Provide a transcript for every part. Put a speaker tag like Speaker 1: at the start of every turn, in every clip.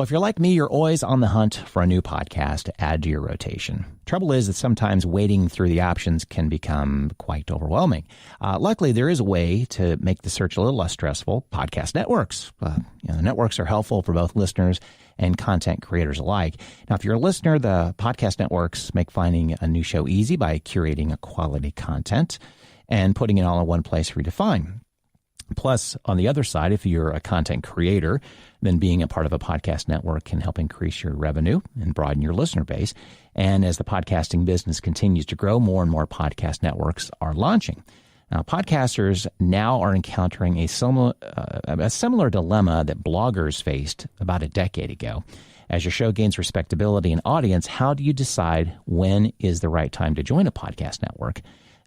Speaker 1: Well, if you're like me, you're always on the hunt for a new podcast to add to your rotation. Trouble is that sometimes wading through the options can become quite overwhelming. Luckily, there is a way to make the search a little less stressful: podcast networks. The networks are helpful for both listeners and content creators alike. Now, if you're a listener, the podcast networks make finding a new show easy by curating a quality content and putting it all in one place for you to find. Plus, on the other side, if you're a content creator, then being a part of a podcast network can help increase your revenue and broaden your listener base. And as the podcasting business continues to grow, more and more podcast networks are launching. Now, podcasters now are encountering a similar dilemma that bloggers faced about a decade ago. As your show gains respectability and audience, how do you decide when is the right time to join a podcast network?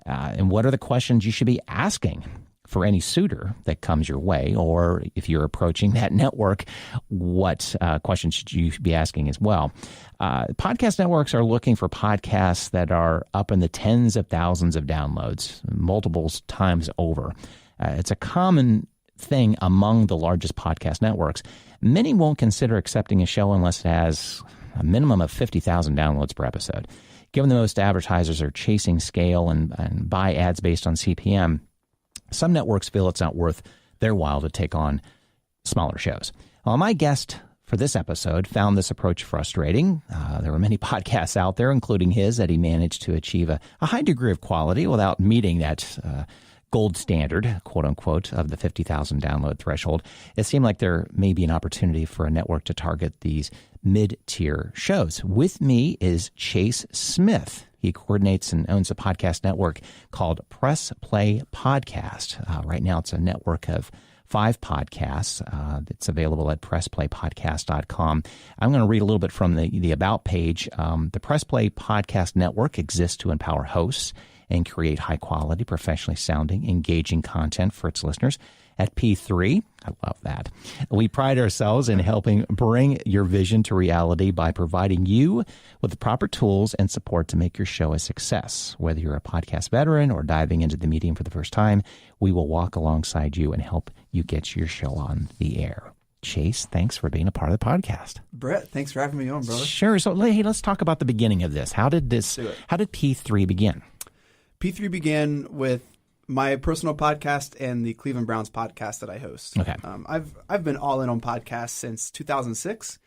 Speaker 1: And what are the questions you should be asking for any suitor that comes your way? Or if you're approaching that network, what questions should you be asking as well? Podcast networks are looking for podcasts that are up in the tens of thousands of downloads, multiple times over. It's a common thing among the largest podcast networks. Many won't consider accepting a show unless it has a minimum of 50,000 downloads per episode. Given that most advertisers are chasing scale and buy ads based on CPM, some networks feel it's not worth their while to take on smaller shows. Well, my guest for this episode found this approach frustrating. There were many podcasts out there, including his, that he managed to achieve a high degree of quality without meeting that gold standard, quote unquote, of the 50,000 download threshold. It seemed like there may be an opportunity for a network to target these mid-tier shows. With me is Chase Smith. He coordinates and owns a podcast network called Press Play Podcast. Right now, it's a network of 5 podcasts. It's available at pressplaypodcast.com. I'm going to read a little bit from the About page. The Press Play Podcast Network exists to empower hosts and create high-quality, professionally sounding, engaging content for its listeners. At P3, I love that, we pride ourselves in helping bring your vision to reality by providing you with the proper tools and support to make your show a success. Whether you're a podcast veteran or diving into the medium for the first time, we will walk alongside you and help you get your show on the air. Chase, thanks for being a part of the podcast.
Speaker 2: Brett, thanks for having me on, brother.
Speaker 1: Sure. So, hey, let's talk about the beginning of this. How did P3 begin?
Speaker 2: P3 began with my personal podcast and the Cleveland Browns podcast that I host.
Speaker 1: Okay.
Speaker 2: I've been all in on podcasts since 2006.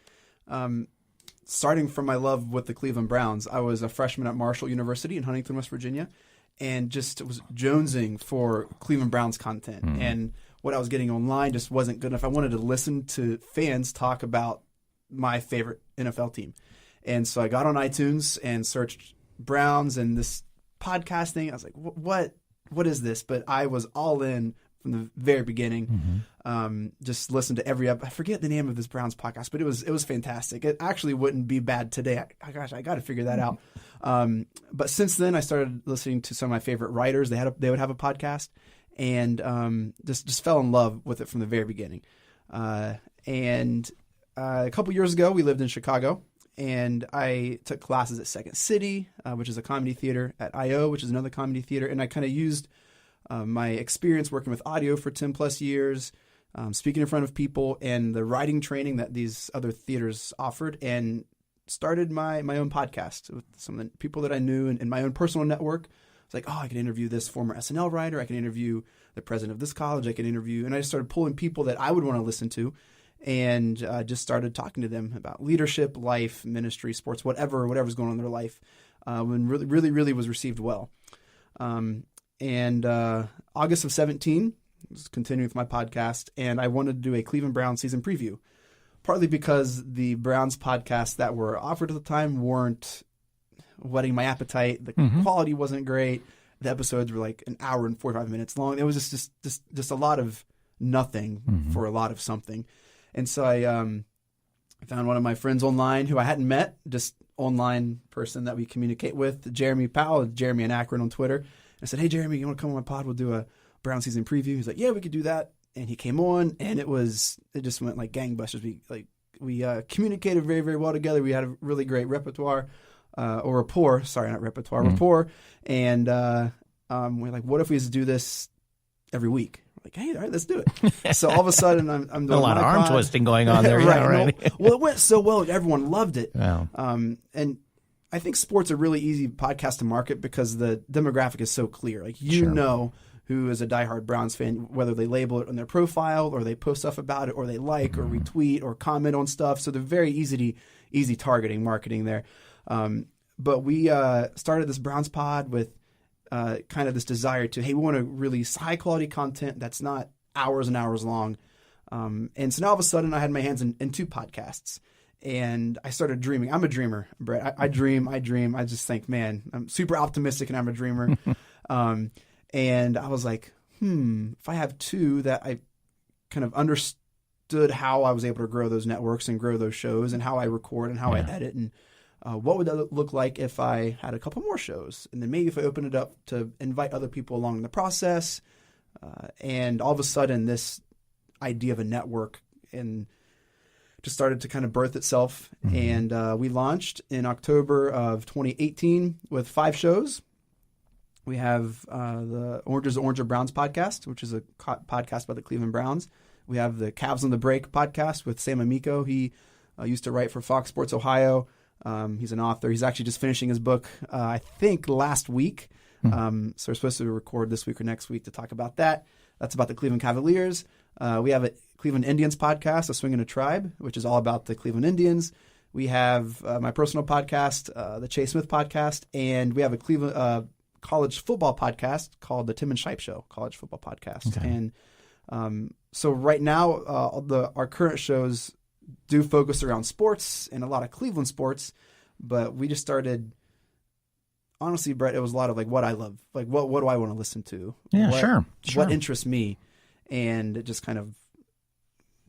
Speaker 2: Starting from my love with the Cleveland Browns, I was a freshman at Marshall University in Huntington, West Virginia, and just was jonesing for Cleveland Browns content. And what I was getting online just wasn't good enough. I wanted to listen to fans talk about my favorite NFL team. And so I got on iTunes and searched Browns and this podcast thing. I was like, what is this? But I was all in from the very beginning. Just listened to every episode. I forget the name of this Browns podcast, but it was fantastic. It actually wouldn't be bad today. I got to figure that out. But since then, I started listening to some of my favorite writers. They would have a podcast, and just fell in love with it from the very beginning. And a couple years ago, we lived in Chicago. And I took classes at Second City, which is a comedy theater, at I.O., which is another comedy theater. And I kind of used my experience working with audio for 10 plus years, speaking in front of people, and the writing training that these other theaters offered, and started my own podcast with some of the people that I knew in my own personal network. It's like, I can interview this former SNL writer. I can interview the president of this college. I can interview. And I just started pulling people that I would want to listen to. And just started talking to them about leadership, life, ministry, sports, whatever's going on in their life, and really was received well. And August of 2017, I was continuing with my podcast, and I wanted to do a Cleveland Browns season preview, partly because the Browns podcasts that were offered at the time weren't whetting my appetite. The quality wasn't great. The episodes were like an hour and 45 minutes long. It was just a lot of nothing for a lot of something. And so I found one of my friends online who I hadn't met, just online person that we communicate with, Jeremy Powell, Jeremy in Akron on Twitter. I said, hey, Jeremy, you want to come on my pod? We'll do a Brown season preview. He's like, yeah, we could do that. And he came on, and it just went like gangbusters. We communicated very, very well together. We had a really great rapport. And we're like, what if we just do this every week? Like, hey, all right, let's do it. So all of a sudden, I'm doing
Speaker 1: a lot of arm twisting going on there.
Speaker 2: Right.
Speaker 1: Yeah, right.
Speaker 2: Well, it went so well. Everyone loved it.
Speaker 1: Wow.
Speaker 2: And I think sports are a really easy podcast to market because the demographic is so clear. Like, you know who is a diehard Browns fan, whether they label it on their profile or they post stuff about it or they like or retweet or comment on stuff. So they're very easy targeting marketing there. But we started this Browns pod with kind of this desire to, hey, we want to release high quality content that's not hours and hours long. And so now all of a sudden I had my hands in 2 podcasts. And I started dreaming. I'm a dreamer, Brett. I dream. I just think, man, I'm super optimistic and I'm a dreamer. And I was like, if I have 2 that I kind of understood how I was able to grow those networks and grow those shows and how I record and how I edit and what would that look like if I had a couple more shows? And then maybe if I opened it up to invite other people along in the process. And all of a sudden this idea of a network and just started to kind of birth itself. And we launched in October of 2018 with 5 shows. We have the Orange is the Orange or Browns podcast, which is a podcast by the Cleveland Browns. We have the Cavs on the Break podcast with Sam Amico. He used to write for Fox Sports Ohio. He's an author. He's actually just finishing his book, I think, last week. So we're supposed to record this week or next week to talk about that. That's about the Cleveland Cavaliers. We have a Cleveland Indians podcast, A Swing in a Tribe, which is all about the Cleveland Indians. We have my personal podcast, the Chase Smith podcast, and we have a Cleveland college football podcast called the Tim and Shipe Show, college football podcast. Okay. And so right now, our current shows do focus around sports and a lot of Cleveland sports, but we just started. Honestly, Brett, it was a lot of like what I love, like what do I want to listen to?
Speaker 1: Yeah, sure.
Speaker 2: What interests me, and it just kind of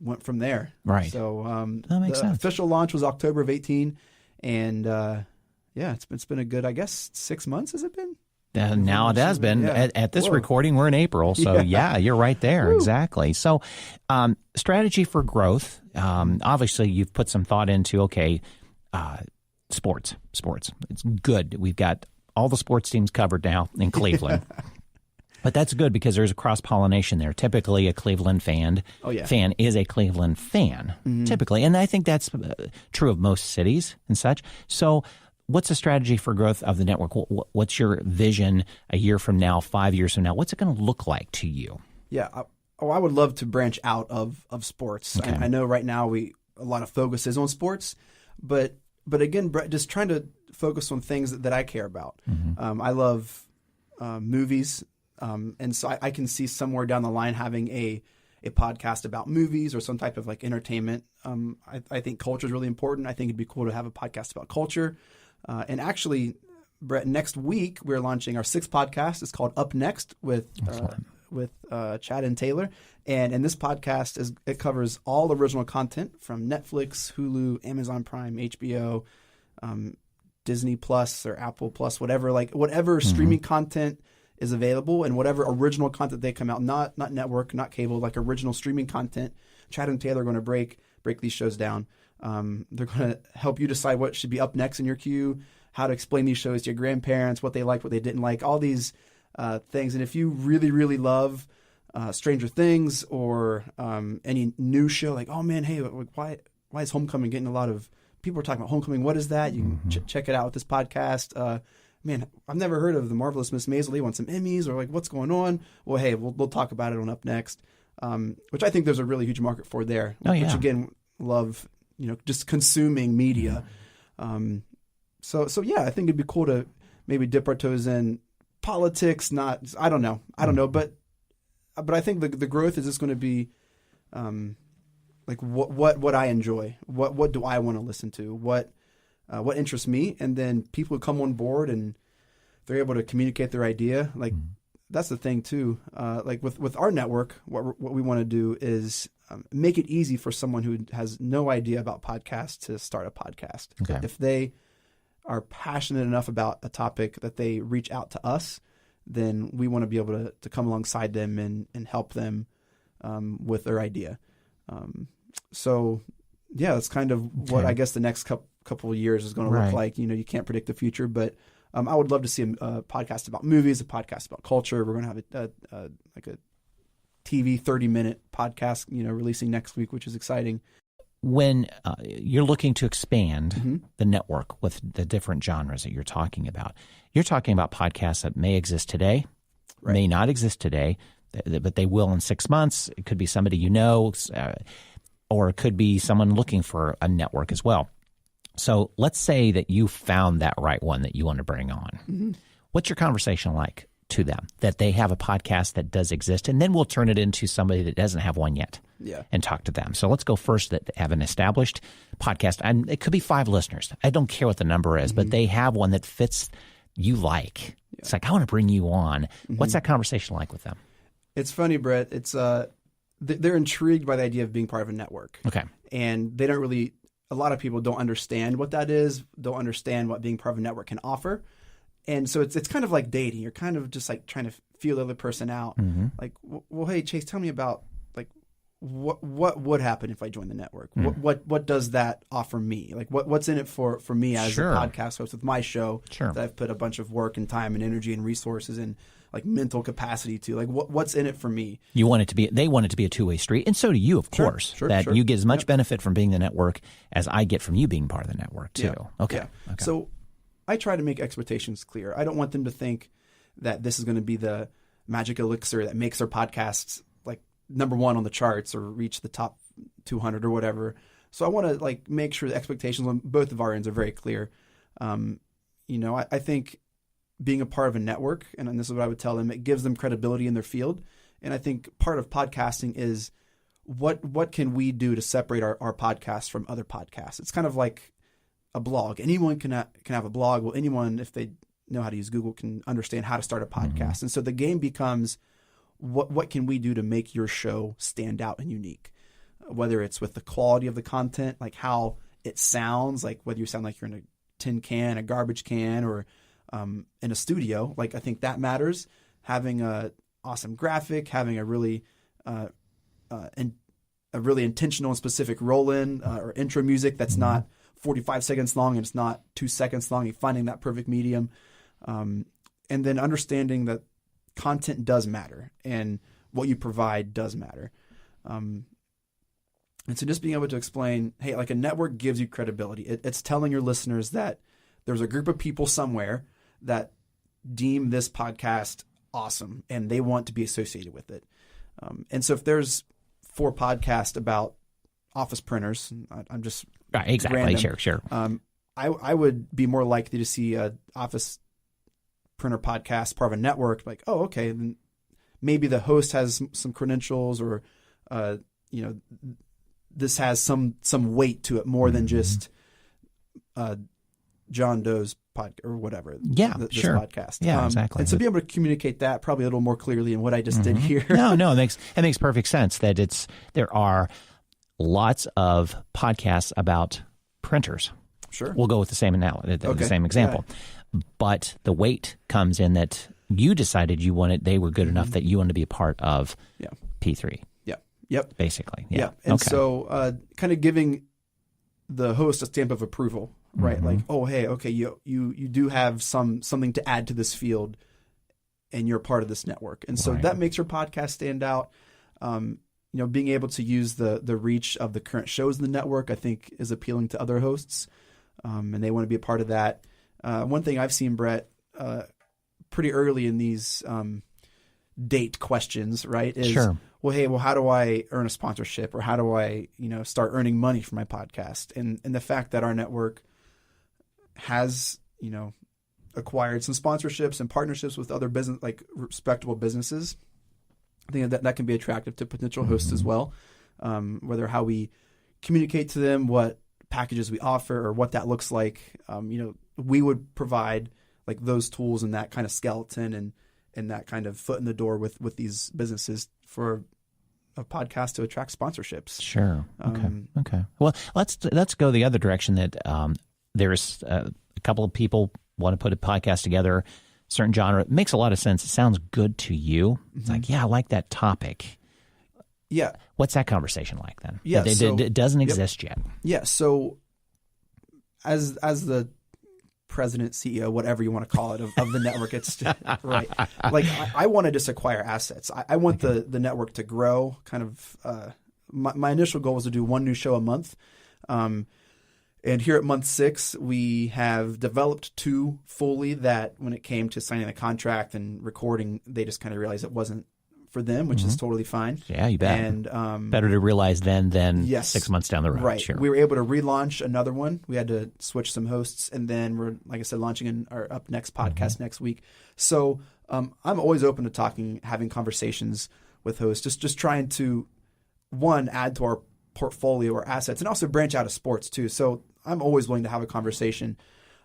Speaker 2: went from there.
Speaker 1: Right.
Speaker 2: So
Speaker 1: that makes sense.
Speaker 2: Official launch was October of 18, and it's been a good, I guess, 6 months. Has it been?
Speaker 1: Now it has been.
Speaker 2: Yeah.
Speaker 1: At this recording, we're in April. So, yeah you're right there.
Speaker 2: Woo.
Speaker 1: Exactly. So, strategy for growth. Obviously, you've put some thought into, sports. It's good. We've got all the sports teams covered now in Cleveland. But that's good because there's a cross-pollination there. Typically, a Cleveland fan is a Cleveland fan, typically. And I think that's true of most cities and such. So what's the strategy for growth of the network? What's your vision a year from now, 5 years from now? What's it going to look like to you?
Speaker 2: Yeah. I would love to branch out of sports. Okay. I know right now a lot of focus is on sports, but again, Brett, just trying to focus on things that I care about. I love movies. And so I can see somewhere down the line having a podcast about movies or some type of like entertainment. I think culture is really important. I think it'd be cool to have a podcast about culture. And actually, Brett, next week we're launching our 6th podcast. It's called Up Next with Chad and Taylor. And in this podcast, it covers all original content from Netflix, Hulu, Amazon Prime, HBO, Disney Plus or Apple Plus, whatever streaming content is available and whatever original content they come out, not network, not cable, like original streaming content. Chad and Taylor are going to break these shows down. They're going to help you decide what should be up next in your queue, how to explain these shows to your grandparents, what they liked, what they didn't like, all these things. And if you really, really love Stranger Things or any new show, like, oh man, hey, why is Homecoming getting a lot of people are talking about Homecoming? What is that? You can check it out with this podcast. Man, I've never heard of The Marvelous Miss Maisel. They want some Emmys or like what's going on? Well, hey, we'll talk about it on Up Next, which I think there's a really huge market for there.
Speaker 1: Oh, yeah.
Speaker 2: Which again, love, just consuming media. So yeah, I think it'd be cool to maybe dip our toes in politics. I don't know, but I think the growth is just going to be like what I enjoy, what do I want to listen to, what interests me, and then people who come on board and they're able to communicate their idea. Like that's the thing too. Like with our network, what we want to do is make it easy for someone who has no idea about podcasts to start a podcast.
Speaker 1: Okay.
Speaker 2: If they are passionate enough about a topic that they reach out to us, then we want to be able to come alongside them and help them with their idea. So yeah, that's kind of what I guess the next couple of years is going to look like. You can't predict the future, but I would love to see a podcast about movies, a podcast about culture. We're going to have TV 30-minute podcast, releasing next week, which is exciting.
Speaker 1: When you're looking to expand the network with the different genres that you're talking about podcasts that may exist today, may not exist today, but they will in 6 months. It could be somebody or it could be someone looking for a network as well. So let's say that you found that right one that you want to bring on. What's your conversation like to them, that they have a podcast that does exist, and then we'll turn it into somebody that doesn't have one yet and talk to them. So let's go first that have an established podcast, and it could be 5 listeners. I don't care what the number is, but they have one that fits you like. Yeah. It's like, I want to bring you on. What's that conversation like with them?
Speaker 2: It's funny, Brett. It's they're intrigued by the idea of being part of a network.
Speaker 1: Okay.
Speaker 2: And they don't really, a lot of people don't understand what that is, don't understand what being part of a network can offer. And so it's kind of like dating. You're kind of just like trying to feel the other person out. Like, well, hey, Chase, tell me about like what would happen if I joined the network? What does that offer me? Like what's in it for me as a podcast host with my show that I've put a bunch of work and time and energy and resources and like mental capacity to? Like what's in it for me? They want it to be a
Speaker 1: two-way street, and so do you, of course. You get as much benefit from being the network as I get from you being part of the network too. Okay.
Speaker 2: So I try to make expectations clear. I don't want them to think that this is going to be the magic elixir that makes their podcasts like number 1 on the charts or reach the top 200 or whatever. So I want to like make sure the expectations on both of our ends are very clear. I think being a part of a network, and this is what I would tell them, it gives them credibility in their field. And I think part of podcasting is what can we do to separate our podcast from other podcasts? It's kind of like a blog. Anyone can have a blog. Well, anyone, if they know how to use Google, can understand how to start a podcast. And so the game becomes, what can we do to make your show stand out and unique? Whether it's with the quality of the content, like how it sounds, like whether you sound like you're in a tin can, a garbage can, or in a studio. Like I think that matters. Having a awesome graphic, having a really intentional and specific roll-in or intro music that's not 45 seconds long and it's not 2 seconds long. You're finding that perfect medium. And then understanding that content does matter and what you provide does matter. And so just being able to explain, hey, like a network gives you credibility. It's telling your listeners that there's a group of people somewhere that deem this podcast awesome and they want to be associated with it. And so if there's 4 podcasts about office printers, I'm just
Speaker 1: exactly
Speaker 2: random,
Speaker 1: sure.
Speaker 2: I would be more likely to see a office printer podcast part of a network. Like, oh, okay, then maybe the host has some credentials, or this has some weight to it more than just John Doe's podcast or whatever.
Speaker 1: Yeah,
Speaker 2: this
Speaker 1: sure.
Speaker 2: podcast.
Speaker 1: Yeah, exactly.
Speaker 2: And so be able to communicate that probably a little more clearly than what I just did here.
Speaker 1: No, it makes perfect sense that there are lots of podcasts about printers.
Speaker 2: Sure.
Speaker 1: We'll go with the same the same example. Yeah. But the weight comes in that you decided they were good enough that you wanted to be a part of P3.
Speaker 2: Yeah. Yep.
Speaker 1: Basically.
Speaker 2: Yeah. And so kind of giving the host a stamp of approval, right? Like, oh, hey, okay, you do have something to add to this field and you're part of this network. And so that makes your podcast stand out. Being able to use the reach of the current shows in the network, I think, is appealing to other hosts, and they want to be a part of that. One thing I've seen, Brett, pretty early in these date questions, right, is, how do I earn a sponsorship, or how do I, start earning money from my podcast? And the fact that our network has, acquired some sponsorships and partnerships with other business, like respectable businesses, I think that can be attractive to potential hosts as well. Whether how we communicate to them, what packages we offer, or what that looks like. We would provide like those tools and that kind of skeleton and that kind of foot in the door with these businesses for a podcast to attract sponsorships.
Speaker 1: Sure. Okay. Well, let's go the other direction. That there's a couple of people want to put a podcast together. Certain genre. It makes a lot of sense. It sounds good to you. It's like, I like that topic.
Speaker 2: Yeah.
Speaker 1: What's that conversation like then?
Speaker 2: Yeah.
Speaker 1: It doesn't exist yet.
Speaker 2: Yeah. So as the president, CEO, whatever you want to call it, of the network. It's right. Like I want to just acquire assets. I want the network to grow. Kind of my initial goal was to do one new show a month. And here at month 6, we have developed 2 fully that when it came to signing the contract and recording, they just kind of realized it wasn't for them, which is totally fine.
Speaker 1: Yeah, you bet.
Speaker 2: And
Speaker 1: better to realize then than
Speaker 2: yes,
Speaker 1: 6 months down the road.
Speaker 2: Right.
Speaker 1: Sure.
Speaker 2: We were able to relaunch another one. We had to switch some hosts, and then we're, like I said, launching in our Up Next podcast next week. So I'm always open to talking, having conversations with hosts, just trying to, one, add to our portfolio or assets, and also branch out of sports too. So I'm always willing to have a conversation.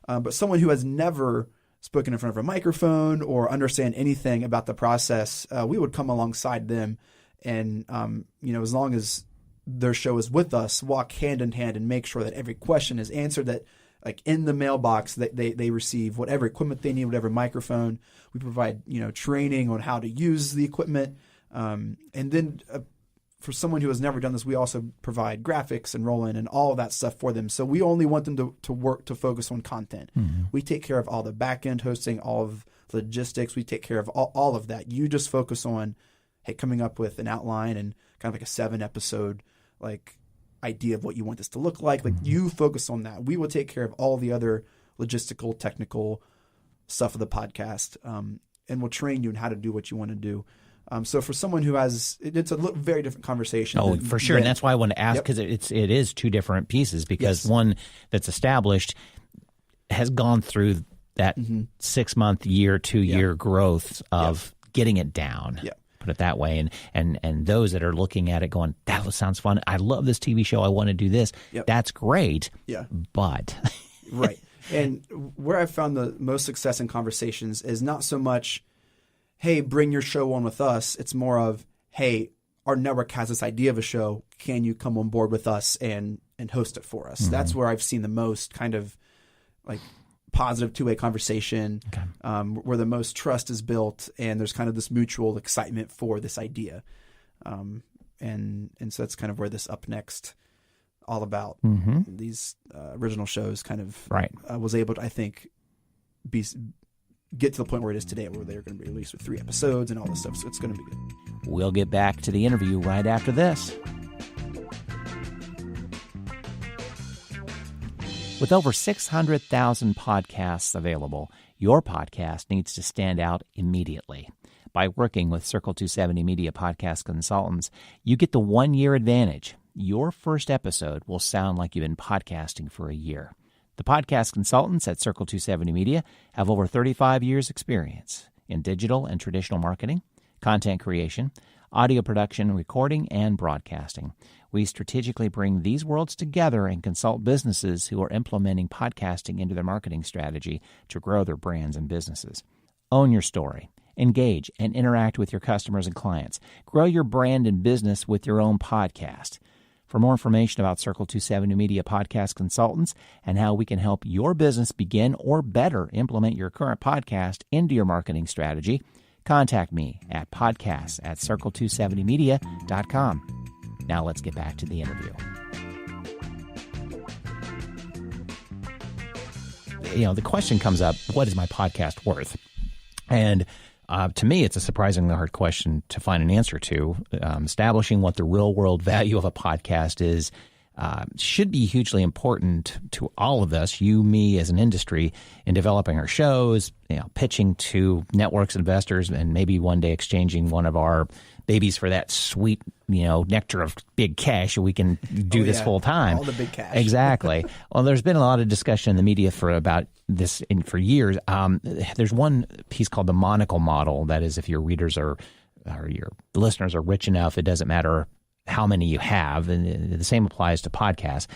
Speaker 2: But someone who has never spoken in front of a microphone or understand anything about the process, we would come alongside them and, as long as their show is with us, walk hand in hand and make sure that every question is answered, that like in the mailbox that they receive whatever equipment they need, whatever microphone. We provide, training on how to use the equipment. And then for someone who has never done this, we also provide graphics and roll-in and all of that stuff for them. So we only want them to focus on content. Mm-hmm. We take care of all the back-end hosting, all of logistics. We take care of all of that. You just focus on, coming up with an outline and kind of like a 7-episode idea of what you want this to look like. You focus on that. We will take care of all the other logistical, technical stuff of the podcast, and we'll train you in how to do what you want to do. So for someone who has, it's a very different conversation.
Speaker 1: Oh, for sure. And that's why I want to ask, because it is 2 different pieces, because one that's established has gone through that 6-month, year, 2-year growth of getting it down. Yeah. Put it that way. And those that are looking at it going, that sounds fun. I love this TV show. I want to do this. Yep. That's great. Yeah. But.
Speaker 2: Right. And where I've found the most success in conversations is not so much, hey, bring your show on with us. It's more of, hey, our network has this idea of a show. Can you come on board with us and host it for us? Mm-hmm. That's where I've seen the most kind of positive 2-way conversation, where the most trust is built, and there's kind of this mutual excitement for this idea. And so that's kind of where this Up Next all about these original shows kind of was able to, I think, get to the point where it is today, where they're going to be released with 3 episodes and all this stuff. So it's going to be good.
Speaker 1: We'll get back to the interview right after this. With over 600,000 podcasts available, your podcast needs to stand out immediately. By working with Circle 270 Media Podcast Consultants, you get the 1-year advantage. Your first episode will sound like you've been podcasting for a year. The podcast consultants at Circle 270 Media have over 35 years' experience in digital and traditional marketing, content creation, audio production, recording, and broadcasting. We strategically bring these worlds together and consult businesses who are implementing podcasting into their marketing strategy to grow their brands and businesses. Own your story. Engage and interact with your customers and clients. Grow your brand and business with your own podcast. For more information about Circle 270 Media Podcast Consultants and how we can help your business begin or better implement your current podcast into your marketing strategy, contact me at podcasts@circle270media.com. Now let's get back to the interview. The question comes up, what is my podcast worth? And to me, it's a surprisingly hard question to find an answer to. Establishing what the real-world value of a podcast is should be hugely important to all of us, you, me, as an industry, in developing our shows, pitching to networks, investors, and maybe one day exchanging one of our babies for that sweet, nectar of big cash, so we can do this full time.
Speaker 2: All the big cash.
Speaker 1: Exactly. Well, there's been a lot of discussion in the media about this for years. There's one piece called the monocle model. That is, if your readers or your listeners are rich enough, it doesn't matter how many you have, and the same applies to podcasts.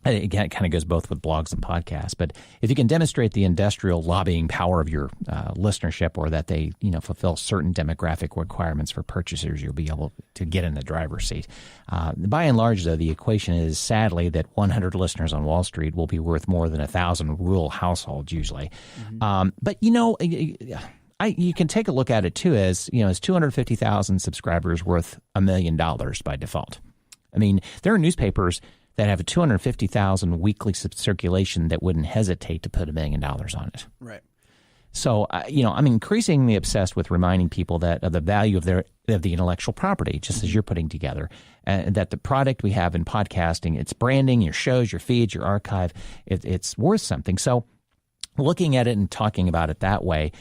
Speaker 1: Again, it kind of goes both with blogs and podcasts. But if you can demonstrate the industrial lobbying power of your listenership, or that they fulfill certain demographic requirements for purchasers, you'll be able to get in the driver's seat. By and large, though, the equation is sadly that 100 listeners on Wall Street will be worth more than 1,000 rural households usually. Mm-hmm. But you can take a look at it too as, is 250,000 subscribers worth $1 million by default? I mean, there are newspapers that have a 250,000 weekly circulation that wouldn't hesitate to put $1 million on it.
Speaker 2: Right.
Speaker 1: So, I'm increasingly obsessed with reminding people that of the value of the intellectual property, just as you're putting together, and that the product we have in podcasting, its branding, your shows, your feeds, your archive, it's worth something. So, looking at it and talking about it that way,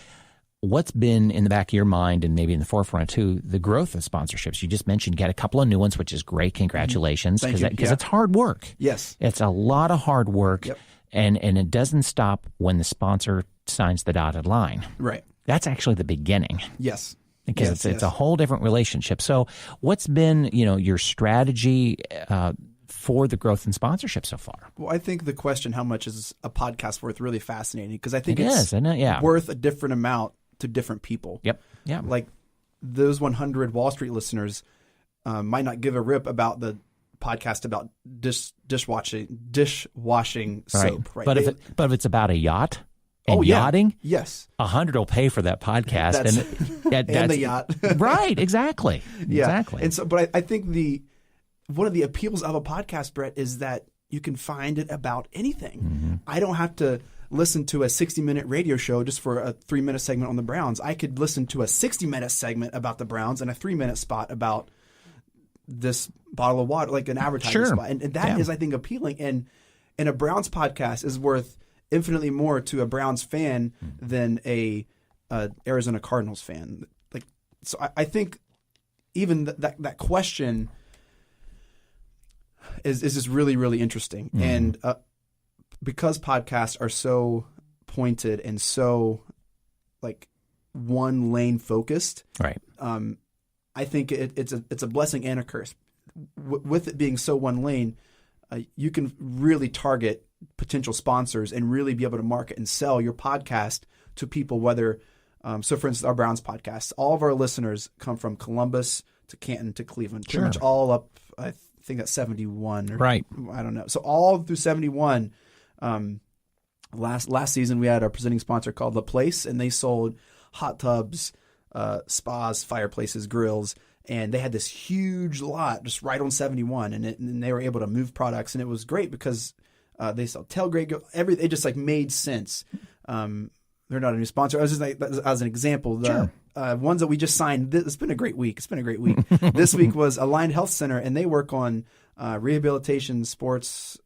Speaker 1: what's been in the back of your mind and maybe in the forefront too, the growth of sponsorships? You just mentioned you got a couple of new ones, which is great. Congratulations. Because it's hard work.
Speaker 2: Yes.
Speaker 1: It's a lot of hard work.
Speaker 2: Yep.
Speaker 1: And it doesn't stop when the sponsor signs the dotted line.
Speaker 2: Right.
Speaker 1: That's actually the beginning.
Speaker 2: Yes.
Speaker 1: Because it's a whole different relationship. So what's been, your strategy for the growth in sponsorship so far?
Speaker 2: Well, I think the question, how much is a podcast worth, really fascinating, because I think
Speaker 1: it is, isn't it? Yeah.
Speaker 2: worth a different amount to different people.
Speaker 1: Yep. Yeah.
Speaker 2: Like those 100 Wall Street listeners might not give a rip about the podcast about dishwashing soap. Right.
Speaker 1: But if it's about a yacht and
Speaker 2: yeah.
Speaker 1: yachting,
Speaker 2: yes,
Speaker 1: 100 will pay for that podcast
Speaker 2: and the yacht.
Speaker 1: Right. Exactly.
Speaker 2: Yeah.
Speaker 1: Exactly.
Speaker 2: And so, but I think one of the appeals of a podcast, Brett, is that you can find it about anything.
Speaker 1: Mm-hmm.
Speaker 2: I don't have to listen to a 60-minute radio show just for a 3-minute segment on the Browns. I could listen to a 60-minute segment about the Browns and a 3-minute spot about this bottle of water, like an advertising spot. And that is, I think, appealing. And a Browns podcast is worth infinitely more to a Browns fan than a Arizona Cardinals fan. Like, so I think even that question is just really, really interesting. Mm-hmm. And because podcasts are so pointed and so like one lane focused,
Speaker 1: right?
Speaker 2: I think it's a blessing and a curse. With it being so one lane, you can really target potential sponsors and really be able to market and sell your podcast to people. Whether so, for instance, our Browns podcast, all of our listeners come from Columbus to Canton to Cleveland, pretty much all up. I think that's 71,
Speaker 1: right?
Speaker 2: I don't know. So all through 71. Last season we had our presenting sponsor called The Place, and they sold hot tubs, spas, fireplaces, grills, and they had this huge lot just right on 71, and they were able to move products, and it was great because they sell tailgate, it just like made sense. They're not a new sponsor. I was just like, as an example, the ones that we just signed. It's been a great week. This week was Aligned Health Center, and they work on rehabilitation, sports,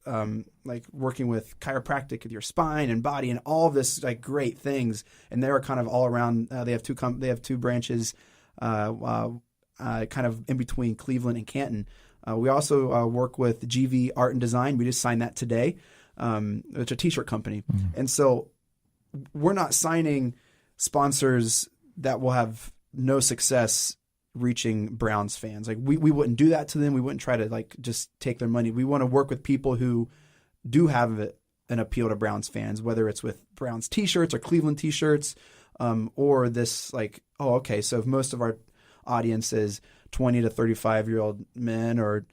Speaker 2: like working with chiropractic with your spine and body and all of this like great things. And they're kind of all around. They have two branches, kind of in between Cleveland and Canton. We also work with GV Art and Design. We just signed that today. It's a t-shirt company. Mm-hmm. And so we're not signing sponsors that will have no success reaching Browns fans. Like we wouldn't do that to them. We wouldn't try to like just take their money. We want to work with people who do have an appeal to Browns fans, whether it's with Browns t-shirts or Cleveland t-shirts, or this like, oh, okay, so if most of our audience is 20 to 35-year-old men or,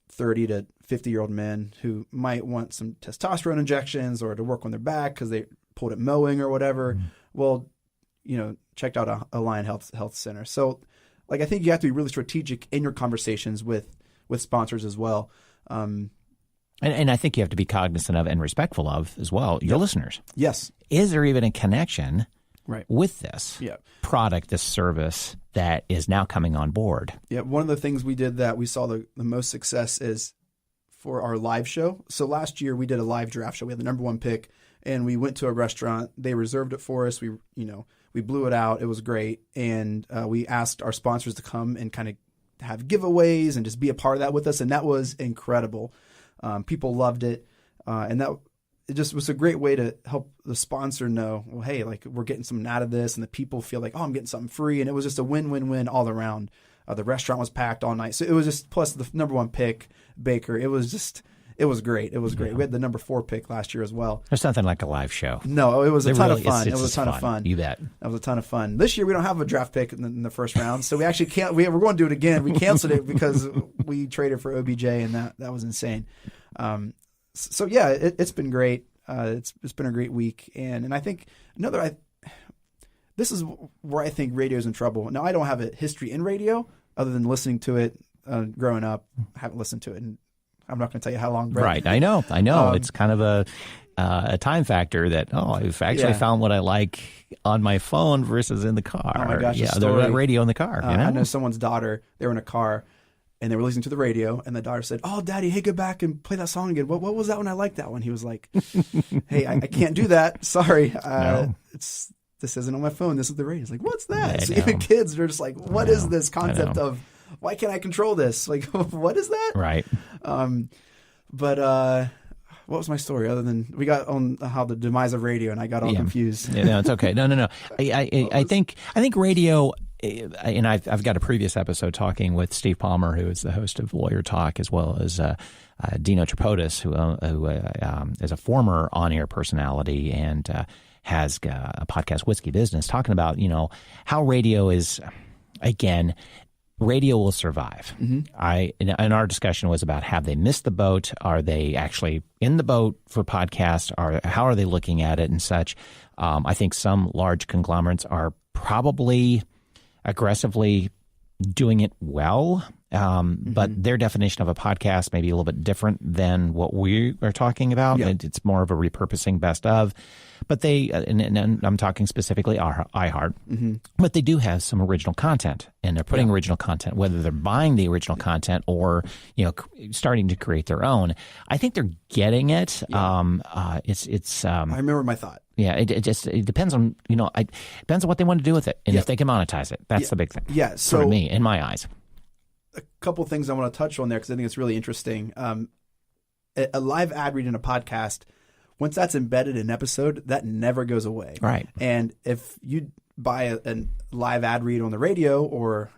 Speaker 2: 30 to 50-year-old men who might want some testosterone injections or to work on their back because they pulled at mowing or whatever. Mm-hmm. Well, checked out a Lion Health Center. So, like, I think you have to be really strategic in your conversations with sponsors as well. And
Speaker 1: I think you have to be cognizant of and respectful of as well your listeners.
Speaker 2: Yes.
Speaker 1: Is there even a connection with this product, this service that is now coming on board?
Speaker 2: Yeah. One of the things we did that we saw the most success is for our live show. So last year we did a live draft show. We had the number one pick, and we went to a restaurant. They reserved it for us. We blew it out. It was great. And we asked our sponsors to come and kind of have giveaways and just be a part of that with us. And that was incredible. People loved it. And that it just was a great way to help the sponsor know, well, hey, like we're getting something out of this. And the people feel like, oh, I'm getting something free. And it was just a win-win-win all around. The restaurant was packed all night. So it was just, plus the number one pick, Baker. It was great. It was great. We had the number 4 pick last year as well.
Speaker 1: There's nothing like a live show.
Speaker 2: No, it was a ton of fun. It was a ton of fun.
Speaker 1: You bet.
Speaker 2: That was a ton of fun. This year we don't have a draft pick in the first round, so we actually can't. We're going to do it again. We canceled it because we traded for OBJ, and that was insane. So yeah, it's been great. It's been a great week, and I think this is where I think radio's in trouble. Now I don't have a history in radio other than listening to it growing up. I haven't listened to it in I'm not going to tell you how long, Brett.
Speaker 1: Right. I know. It's kind of a time factor that, I've actually found what I like on my phone versus in the car.
Speaker 2: Oh my gosh,
Speaker 1: the radio in the car.
Speaker 2: I know someone's daughter, they were in a car and they were listening to the radio, and the daughter said, "Oh, Daddy, hey, go back and play that song again. What was that one? I like that one." He was like, "Hey, I can't do that. Sorry.
Speaker 1: No.
Speaker 2: This isn't on my phone. This is the radio." It's like, "What's that?" So even kids are just like, "What is this concept of why can't I control this? Like, what is that?"
Speaker 1: Right.
Speaker 2: But what was my story other than we got on how the demise of radio and I got all confused?
Speaker 1: Yeah, no, it's okay. No. I think radio, and I've got a previous episode talking with Steve Palmer, who is the host of Lawyer Talk, as well as Dino Tripodis, who is a former on-air personality and has a podcast, Whiskey Business, talking about, how radio is, again, radio will survive. Mm-hmm. And our discussion was about, have they missed the boat? Are they actually in the boat for podcasts? How are they looking at it and such? I think some large conglomerates are probably aggressively doing it well, but their definition of a podcast may be a little bit different than what we are talking about. Yeah. It's more of a repurposing best of. But they, and I'm talking specifically iHeart, but they do have some original content, and they're putting original content, whether they're buying the original content or, starting to create their own. I think they're getting it. Yeah. I
Speaker 2: remember my thought.
Speaker 1: Yeah, it depends on, depends on what they want to do with it, and if they can monetize it. That's the big thing.
Speaker 2: Yeah. So
Speaker 1: for me, in my eyes.
Speaker 2: A couple of things I want to touch on there because I think it's really interesting. A live ad read in a podcast, once that's embedded in an episode, that never goes away.
Speaker 1: Right.
Speaker 2: And if you buy a live ad read on the radio or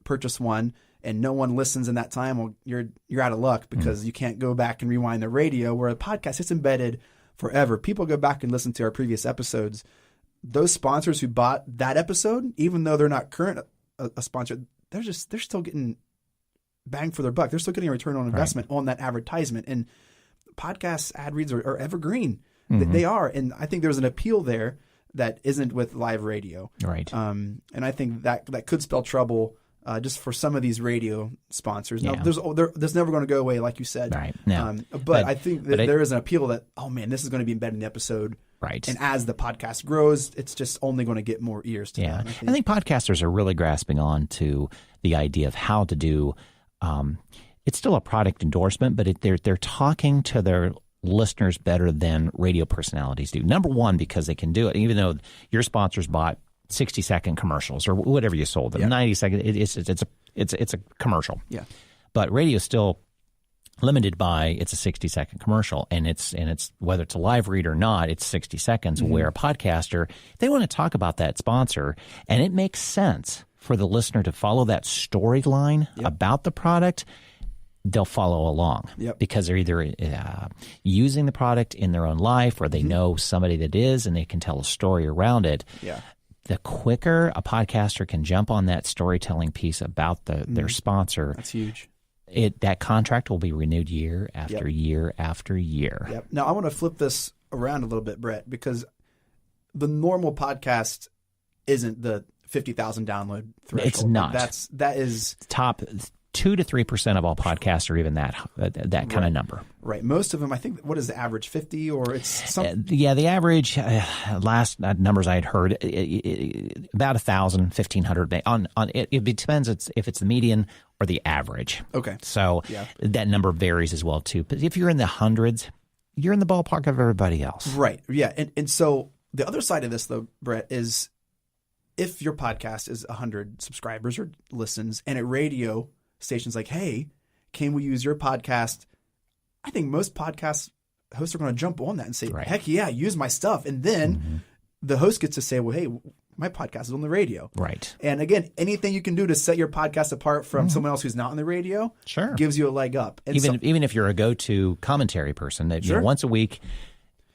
Speaker 2: purchase one and no one listens in that time, well, you're out of luck because you can't go back and rewind the radio. Where a podcast, it's embedded forever. People go back and listen to our previous episodes. Those sponsors who bought that episode, even though they're not current a sponsor, they're still getting bang for their buck. They're still getting a return on investment on that advertisement. And podcast ad reads are evergreen. They are. And I think there's an appeal there that isn't with live radio.
Speaker 1: Right.
Speaker 2: And I think that could spell trouble just for some of these radio sponsors. Now, there's never going to go away, like you said.
Speaker 1: Right. No.
Speaker 2: But I think that there is an appeal that, oh man, this is going to be embedded in the episode.
Speaker 1: Right.
Speaker 2: And as the podcast grows, it's just only going to get more ears to that.
Speaker 1: I think podcasters are really grasping on to the idea of how to do it's still a product endorsement, but they're talking to their listeners better than radio personalities do. Number one, because they can do it, even though your sponsors bought 60-second commercials or whatever you sold them, 90 seconds. It's a commercial. Yeah. But radio is still limited by it's a 60-second commercial, and it's whether it's a live read or not, it's 60 seconds. Where a podcaster, they want to talk about that sponsor, and it makes sense for the listener to follow that storyline about the product. They'll follow along because they're either using the product in their own life or they know somebody that is and they can tell a story around it. Yeah. The quicker a podcaster can jump on that storytelling piece about their sponsor,
Speaker 2: that's huge.
Speaker 1: That contract will be renewed year after year after year.
Speaker 2: Yep. Now, I want to flip this around a little bit, Brett, because the normal podcast isn't the 50,000 download threshold.
Speaker 1: It's not.
Speaker 2: That is
Speaker 1: top 2 to 3% of all podcasts are even that kind of number.
Speaker 2: Right. Most of them, I think, what is the average? 50 or it's something?
Speaker 1: The average, last numbers I had heard, about 1,000, 1,500. It depends if it's the median or the average.
Speaker 2: Okay.
Speaker 1: So that number varies as well, too. But if you're in the hundreds, you're in the ballpark of everybody else.
Speaker 2: Right. Yeah. And so the other side of this, though, Brett, is if your podcast is 100 subscribers or listens and a radio station's like, hey, can we use your podcast? I think most podcast hosts are going to jump on that and say, heck yeah, use my stuff. And then the host gets to say, well, hey, my podcast is on the radio.
Speaker 1: Right.
Speaker 2: And again, anything you can do to set your podcast apart from someone else who's not on the radio gives you a leg up. And
Speaker 1: even if you're a go-to commentary person, that once a week,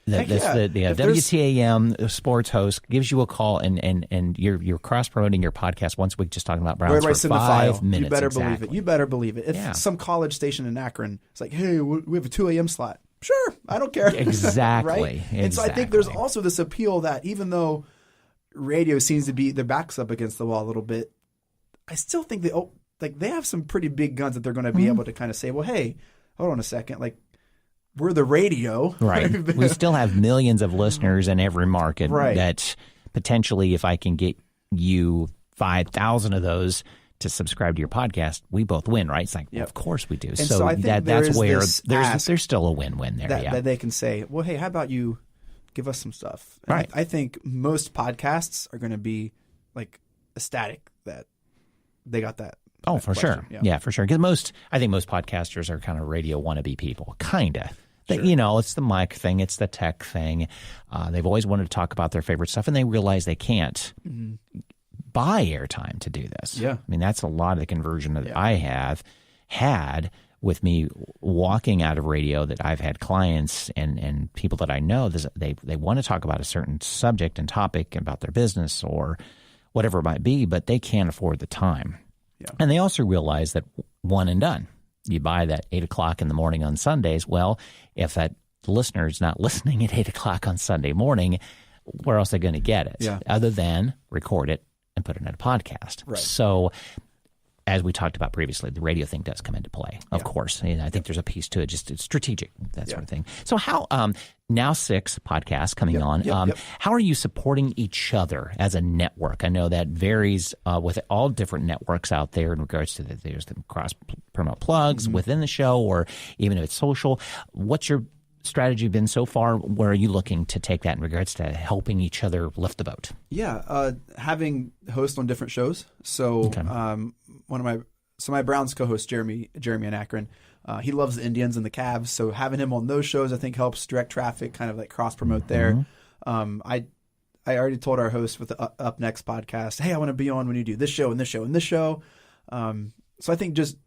Speaker 1: the WTAM sports host gives you a call and you're cross-promoting your podcast once a week, just talking about Browns for 5 minutes.
Speaker 2: You better believe it. You better believe it. If some college station in Akron is like, hey, we have a 2 a.m. slot. Sure, I don't care.
Speaker 1: Exactly.
Speaker 2: Right? And so I think there's also this appeal that even though radio seems to be their backs up against the wall a little bit, I still think they have some pretty big guns that they're going to be able to kind of say, well, hey, hold on a second, like we're the radio.
Speaker 1: Right. We still have millions of listeners in every market
Speaker 2: Right.
Speaker 1: that potentially, if I can get you 5,000 of those to subscribe to your podcast, we both win, right? It's like, well, of course we do.
Speaker 2: And so I think
Speaker 1: that's where
Speaker 2: there's
Speaker 1: there's still a win-win there.
Speaker 2: that they can say, well, hey, how about you give us some stuff? And
Speaker 1: Right.
Speaker 2: I think most podcasts are going to be like ecstatic that they got that.
Speaker 1: Oh,
Speaker 2: that
Speaker 1: for
Speaker 2: question.
Speaker 1: sure. Yeah, for sure. Because I think most podcasters are kind of radio wannabe people, kind of. You know, it's the mic thing, it's the tech thing. They've always wanted to talk about their favorite stuff, and they realize they can't buy airtime to do this.
Speaker 2: Yeah.
Speaker 1: I mean, that's a lot of the conversion that I have had with me walking out of radio, that I've had clients and people that I know, they want to talk about a certain subject and topic about their business or whatever it might be, but they can't afford the time.
Speaker 2: Yeah.
Speaker 1: And they also realize that one and done. You buy that 8 o'clock in the morning on Sundays. Well, if that listener is not listening at 8 o'clock on Sunday morning, where else are they going to get it?
Speaker 2: Yeah.
Speaker 1: Other than record it and put it in a podcast.
Speaker 2: Right.
Speaker 1: So as we talked about previously, the radio thing does come into play, of course. And I think there's a piece to it, just it's strategic, that sort of thing. So how, now 6 podcasts coming on, how are you supporting each other as a network? I know that varies with all different networks out there in regards to there's the cross-promote plugs within the show, or even if it's social. What's your strategy been so far? Where are you looking to take that in regards to helping each other lift the boat?
Speaker 2: Yeah, having hosts on different shows. So my Browns co-host Jeremy in Akron, he loves the Indians and the Cavs. So having him on those shows, I think, helps direct traffic, kind of like cross promote there. I already told our host with the Up Next podcast, hey, I want to be on when you do this show and this show and this show. So I think just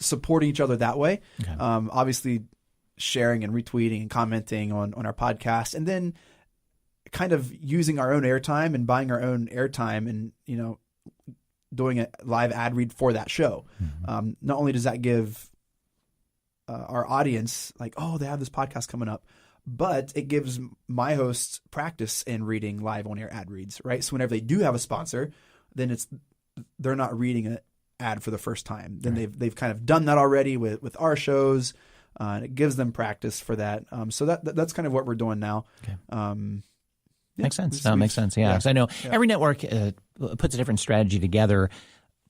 Speaker 2: supporting each other that way. Okay. Obviously, sharing and retweeting and commenting on our podcast, and then kind of using our own airtime and buying our own airtime and, you know, doing a live ad read for that show. Not only does that give our audience like, oh, they have this podcast coming up, but it gives my hosts practice in reading live on air ad reads, right? So whenever they do have a sponsor, then they're not reading an ad for the first time. Then they've kind of done that already with our shows. And it gives them practice for that. So that's kind of what we're doing now. Okay.
Speaker 1: Makes sense. Makes sense. Yeah. So I know every network puts a different strategy together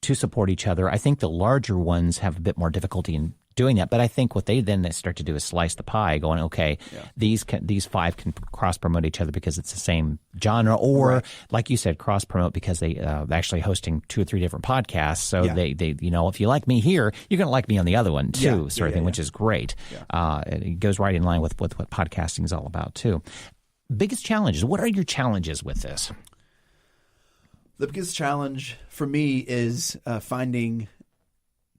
Speaker 1: to support each other. I think the larger ones have a bit more difficulty in doing that, but I think what they then start to do is slice the pie, going, okay, these 5 can cross promote each other because it's the same genre, or like you said, cross promote because they actually hosting 2 or 3 different podcasts. So they you know, if you like me here, you're going to like me on the other one too, sort of thing, which is great. It goes right in line with what podcasting is all about too. Biggest challenges. What are your challenges with this?
Speaker 2: The biggest challenge for me is finding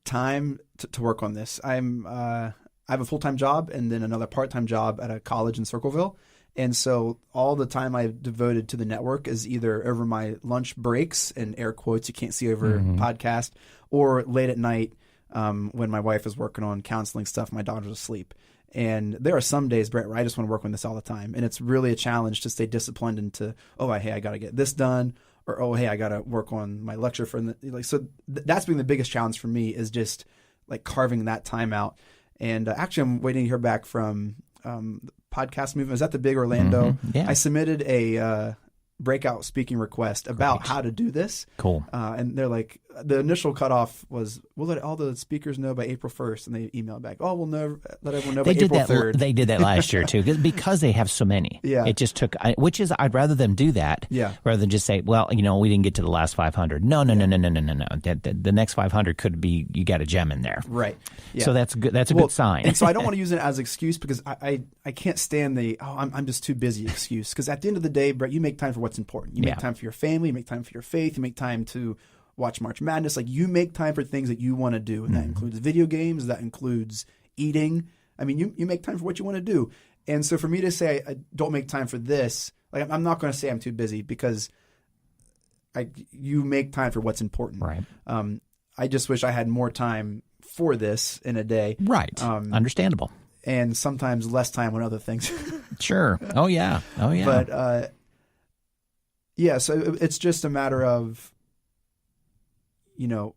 Speaker 2: time to work on this. I have a full-time job and then another part-time job at a college in Circleville. And so all the time I've devoted to the network is either over my lunch breaks, and air quotes you can't see over podcast, or late at night when my wife is working on counseling stuff, my daughter's asleep. And there are some days, Brett, where I just want to work on this all the time. And it's really a challenge to stay disciplined into, I got to get this done, or, I got to work on my lecture that's been the biggest challenge for me, is just like carving that time out. And actually, I'm waiting to hear back from the podcast movement. I was at the Big Orlando. I submitted a breakout speaking request about how to do this.
Speaker 1: Cool.
Speaker 2: And they're like, the initial cutoff was, we'll let all the speakers know by April 1st. And they emailed back, we'll let everyone know by April 3rd.
Speaker 1: They did that last year too, because they have so many. It just took, I'd rather them do that rather than just say, well, you know, we didn't get to the last 500. No. The next 500 could be, you got a gem in there.
Speaker 2: Right. Yeah.
Speaker 1: So that's good. That's a good sign.
Speaker 2: And so I don't want to use it as an excuse, because I can't stand I'm just too busy excuse. Because at the end of the day, Brett, you make time for what's important. You make time for your family, you make time for your faith, you make time to watch March Madness. Like, you make time for things that you want to do. And that includes video games, that includes eating. I mean, you make time for what you want to do. And so for me to say I don't make time for this, like, I'm not going to say I'm too busy, because you make time for what's important.
Speaker 1: Right.
Speaker 2: I just wish I had more time for this in a day.
Speaker 1: Right. Understandable.
Speaker 2: And sometimes less time on other things.
Speaker 1: Sure. Oh yeah.
Speaker 2: But so it's just a matter of, you know,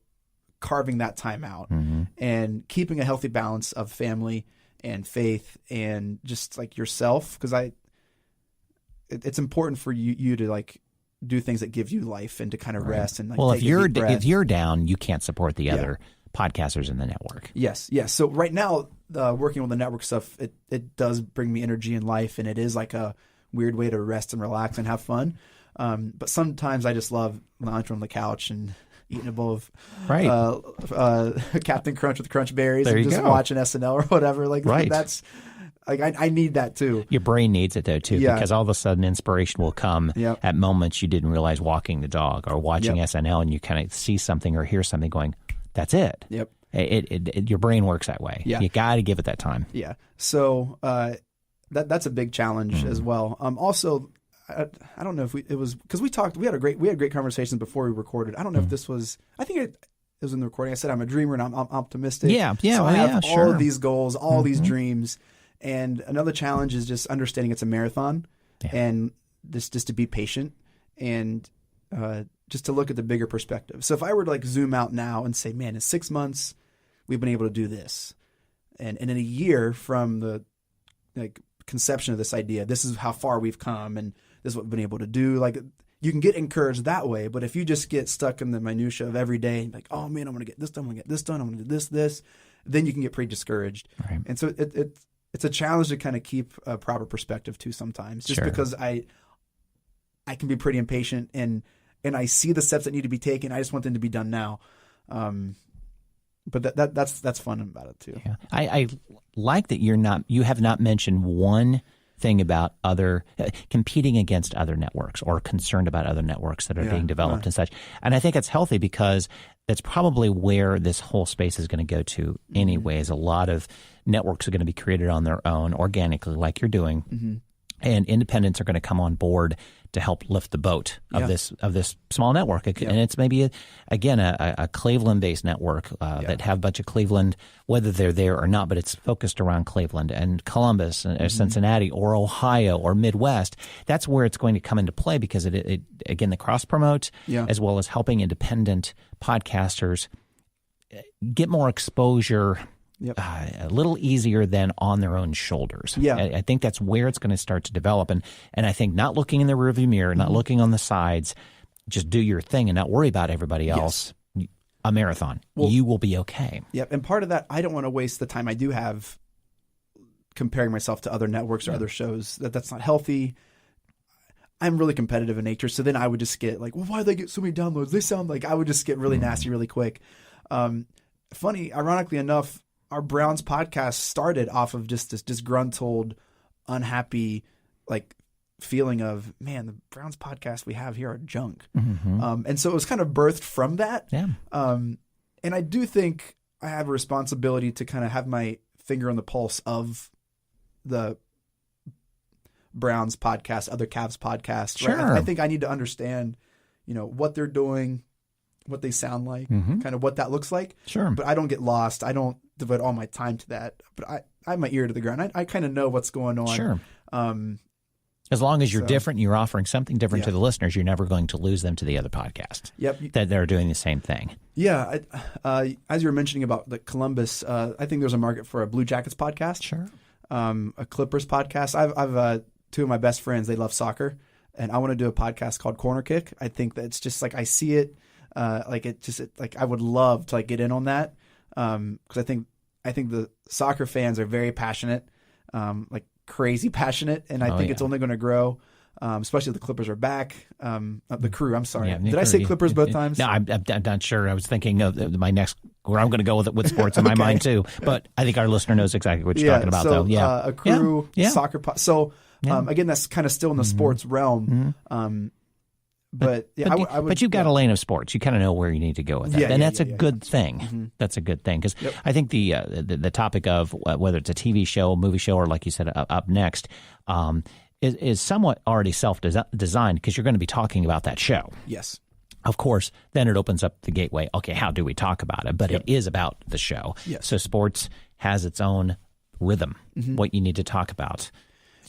Speaker 2: carving that time out and keeping a healthy balance of family and faith and just like yourself. Cause it's important for you to like do things that give you life and to kind of rest and like,
Speaker 1: well,
Speaker 2: take a deep breath.
Speaker 1: if you're down, you can't support the other podcasters in the network.
Speaker 2: Yes. So right now, working with the network stuff, it does bring me energy and life, and it is like a weird way to rest and relax and have fun. But sometimes I just love lounging on the couch and eating a bowl of Captain Crunch with Crunch Berries and just watching SNL or whatever. Like that's like I need that too.
Speaker 1: Your brain needs it though too, because all of a sudden inspiration will come at moments you didn't realize, walking the dog or watching SNL, and you kind of see something or hear something going, that's it.
Speaker 2: Yep.
Speaker 1: Your brain works that way. Yeah. You got to give it that time.
Speaker 2: Yeah. So that's a big challenge as well. Also, I don't know if it was because we had great conversations before we recorded. I don't know if this was. I think it was in the recording. I said I'm a dreamer and I'm optimistic.
Speaker 1: Yeah.
Speaker 2: So I have all of these goals, all these dreams, and another challenge is just understanding it's a marathon, and just to be patient and just to look at the bigger perspective. So if I were to like zoom out now and say, man, in 6 months we've been able to do this, and in a year from the like conception of this idea, this is how far we've come, and this is what we've been able to do. Like you can get encouraged that way, but if you just get stuck in the minutia of every day, like, oh man, I'm going to get this done, I'm going to get this done, I'm going to do this, then you can get pretty discouraged. Right. And so it's a challenge to kind of keep a proper perspective too sometimes, just because I can be pretty impatient and I see the steps that need to be taken. I just want them to be done now. But that's fun about it too.
Speaker 1: Yeah. I like that you have not mentioned one thing about competing against other networks or concerned about other networks that are being developed and such. And I think it's healthy because that's probably where this whole space is going to go to anyways. A lot of networks are going to be created on their own organically like you're doing. And independents are going to come on board to help lift the boat of this small network. And it's maybe, a Cleveland-based network that have a bunch of Cleveland, whether they're there or not, but it's focused around Cleveland and Columbus and Cincinnati or Ohio or Midwest. That's where it's going to come into play because it again, the cross-promote as well as helping independent podcasters get more exposure a little easier than on their own shoulders. Yeah. I think that's where it's going to start to develop. And I think not looking in the rearview mirror, not looking on the sides, just do your thing and not worry about everybody else. Yes. A marathon. Well, you will be okay.
Speaker 2: Yep. And part of that, I don't want to waste the time I do have comparing myself to other networks or other shows. That's not healthy. I'm really competitive in nature. So then I would just get like, well, why do they get so many downloads? They sound like I would just get really nasty really quick. Funny, ironically enough, our Browns podcast started off of just this disgruntled, unhappy, like feeling of, man, the Browns podcast we have here are junk. And so it was kind of birthed from that. Yeah. And I do think I have a responsibility to kind of have my finger on the pulse of the Browns podcast, other Cavs podcasts. Sure. Right? I think I need to understand, what they're doing, what they sound like, kind of what that looks like. Sure. But I don't get lost. I don't devote all my time to that. But I have my ear to the ground. I kind of know what's going on.
Speaker 1: Sure. As long as you're different, you're offering something different to the listeners, you're never going to lose them to the other podcasts. Yep. That they're doing the same thing.
Speaker 2: Yeah. As you were mentioning about the Columbus, I think there's a market for a Blue Jackets podcast. Sure. A Clippers podcast. I've two of my best friends, they love soccer. And I want to do a podcast called Corner Kick. I think that it's just like I see it. Like I would love to like get in on that. Cause I think the soccer fans are very passionate, like crazy passionate. And I think it's only going to grow, especially if the Clippers are back. The Crew, I'm sorry. Yeah, Did I say Clippers both times?
Speaker 1: No, I'm not sure. I was thinking of my next, where I'm going to go with sports in my mind too. But I think our listener knows exactly what you're talking about though. Yeah.
Speaker 2: A Crew soccer. Again, that's kind of still in the sports realm. But
Speaker 1: you've got a lane of sports. You kind of know where you need to go with that, and that's a good thing. That's a good thing because I think the topic of whether it's a TV show, movie show, or like you said, up next, is somewhat already self-designed because you're going to be talking about that show.
Speaker 2: Yes.
Speaker 1: Of course, then it opens up the gateway. Okay, how do we talk about it? But it is about the show. Yes. So sports has its own rhythm. What you need to talk about.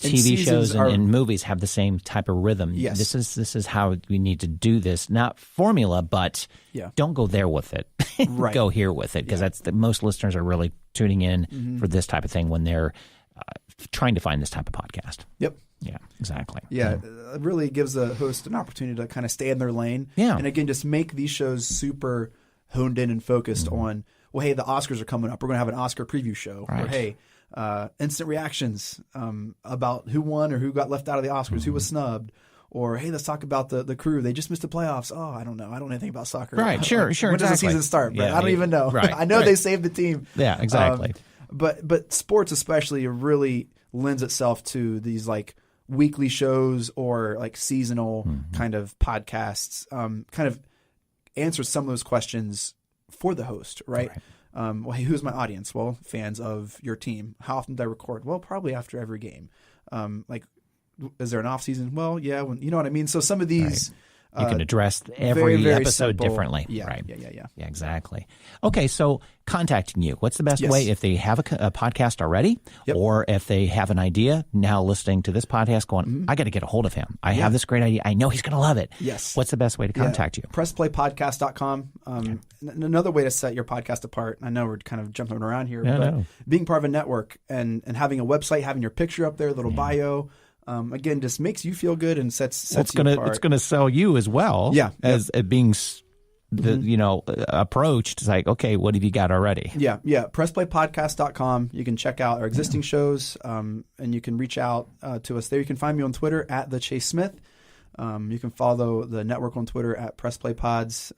Speaker 1: TV shows and movies have the same type of rhythm.
Speaker 2: Yes.
Speaker 1: This is how we need to do this. Not formula, but don't go there with it.
Speaker 2: Right.
Speaker 1: Go here with it, because that's most listeners are really tuning in for this type of thing when they're trying to find this type of podcast.
Speaker 2: Yep.
Speaker 1: Yeah, exactly.
Speaker 2: Yeah, it really gives the host an opportunity to kind of stay in their lane.
Speaker 1: Yeah.
Speaker 2: And again, just make these shows super honed in and focused on, well, hey, the Oscars are coming up. We're going to have an Oscar preview show.
Speaker 1: Right.
Speaker 2: Or, hey, instant reactions about who won or who got left out of the Oscars, who was snubbed. Or, hey, let's talk about the crew. They just missed the playoffs. Oh, I don't know. I don't know anything about soccer.
Speaker 1: Right, sure.
Speaker 2: When does the season start? Yeah, I don't even know.
Speaker 1: Right,
Speaker 2: I know they saved the team.
Speaker 1: Yeah, exactly.
Speaker 2: But sports especially really lends itself to these like weekly shows or like seasonal kind of podcasts, kind of answer some of those questions for the host, right? Well, hey, who's my audience? Well, fans of your team. How often do I record? Well, probably after every game. Is there an off season? Well, yeah, you know what I mean? So some of these
Speaker 1: you can address every
Speaker 2: very
Speaker 1: episode
Speaker 2: simple.
Speaker 1: differently.
Speaker 2: Yeah,
Speaker 1: right.
Speaker 2: Yeah,
Speaker 1: exactly. Okay, so contacting you. What's the best way if they have a podcast already or if they have an idea now listening to this podcast going, I got to get a hold of him. I have this great idea. I know he's going to love it.
Speaker 2: Yes.
Speaker 1: What's the best way to contact you?
Speaker 2: PressPlayPodcast.com. Another way to set your podcast apart, I know we're kind of jumping around here, but being part of a network and having a website, having your picture up there, little bio, again, just makes you feel good and sets you apart.
Speaker 1: It's going to sell you as well.
Speaker 2: Yeah.
Speaker 1: As being approached. It's like, okay, what have you got already?
Speaker 2: Yeah. PressPlayPodcast.com. You can check out our existing shows, and you can reach out to us there. You can find me on Twitter at the Chase Smith. You can follow the network on Twitter at PressPlayPods.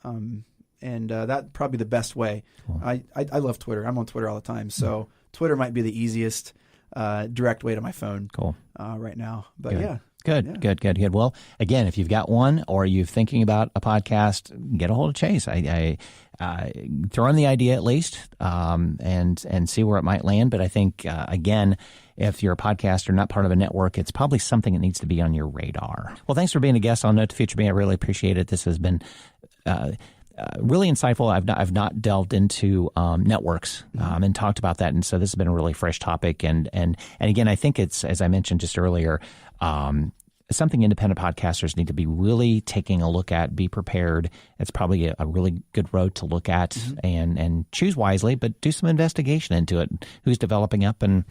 Speaker 2: And that's probably the best way. Cool. I love Twitter. I'm on Twitter all the time. So Twitter might be the easiest direct way to my phone.
Speaker 1: Cool.
Speaker 2: Right now. But
Speaker 1: Good. Well, again, if you've got one or you're thinking about a podcast, get a hold of Chase. I throw in the idea at least, and see where it might land. But I think again, if you're a podcaster, not part of a network, it's probably something that needs to be on your radar. Well, thanks for being a guest on Note to Future Me. I really appreciate it. This has been really insightful. I've not delved into networks and talked about that, and so this has been a really fresh topic. And again, I think it's, as I mentioned just earlier, something independent podcasters need to be really taking a look at. Be prepared. It's probably a really good road to look at and choose wisely, but do some investigation into it. Who's developing up, and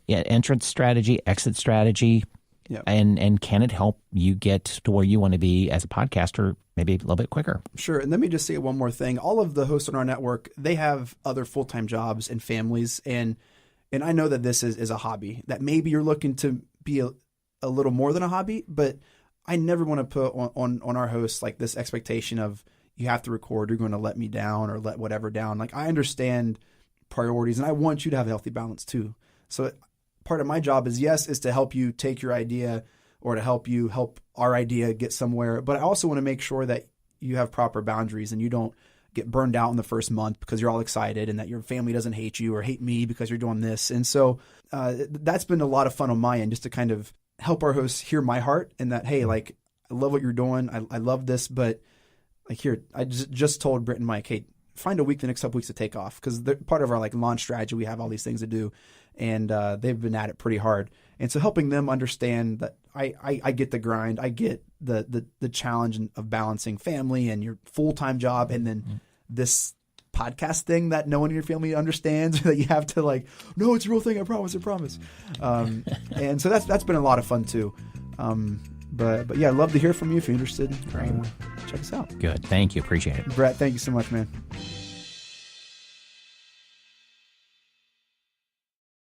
Speaker 1: entrance strategy, exit strategy. Yep. And can it help you get to where you want to be as a podcaster maybe a little bit quicker? Sure. And let me just say one more thing. All of the hosts on our network, they have other full-time jobs and families. And I know that this is a hobby, that maybe you're looking to be a little more than a hobby, but I never want to put on our hosts like this expectation of you have to record, you're going to let me down or let whatever down. Like, I understand priorities and I want you to have a healthy balance too. So part of my job is to help you take your idea or to help our idea get somewhere. But I also want to make sure that you have proper boundaries and you don't get burned out in the first month because you're all excited, and that your family doesn't hate you or hate me because you're doing this. And so that's been a lot of fun on my end, just to kind of help our hosts hear my heart, and that, hey, like, I love what you're doing. I love this, but like, here, I just told Britt and Mike, hey, find a week the next couple weeks to take off, because part of our like launch strategy, we have all these things to do. And they've been at it pretty hard. And so helping them understand that I get the grind, I get the challenge of balancing family and your full-time job, and then this podcast thing that no one in your family understands, that you have to like, no, it's a real thing, I promise. And so that's been a lot of fun too. But yeah, I'd love to hear from you if you're interested. Great. Check us out. Good. Thank you. Appreciate it. Brett, thank you so much, man.